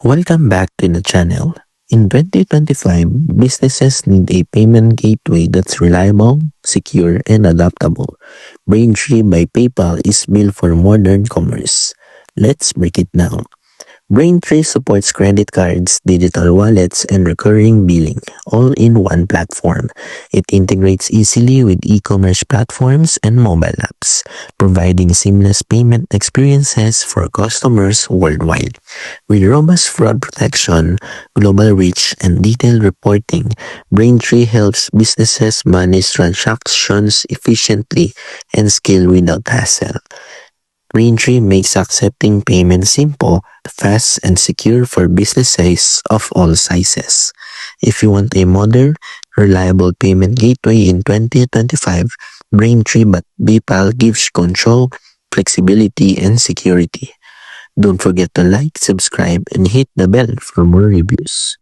Welcome back to the channel. In 2025, businesses need a payment gateway that's reliable, secure, and adaptable. Braintree by PayPal is built for modern commerce. Let's break it down. Braintree supports credit cards, digital wallets, and recurring billing, all in one platform. It integrates easily with e-commerce platforms and mobile apps, providing seamless payment experiences for customers worldwide. With robust fraud protection, global reach, and detailed reporting, Braintree helps businesses manage transactions efficiently and scale without hassle. Braintree makes accepting payments simple, fast, and secure for businesses of all sizes. If you want a modern, reliable payment gateway in 2025, Braintree but PayPal gives control, flexibility, and security. Don't forget to like, subscribe, and hit the bell for more reviews.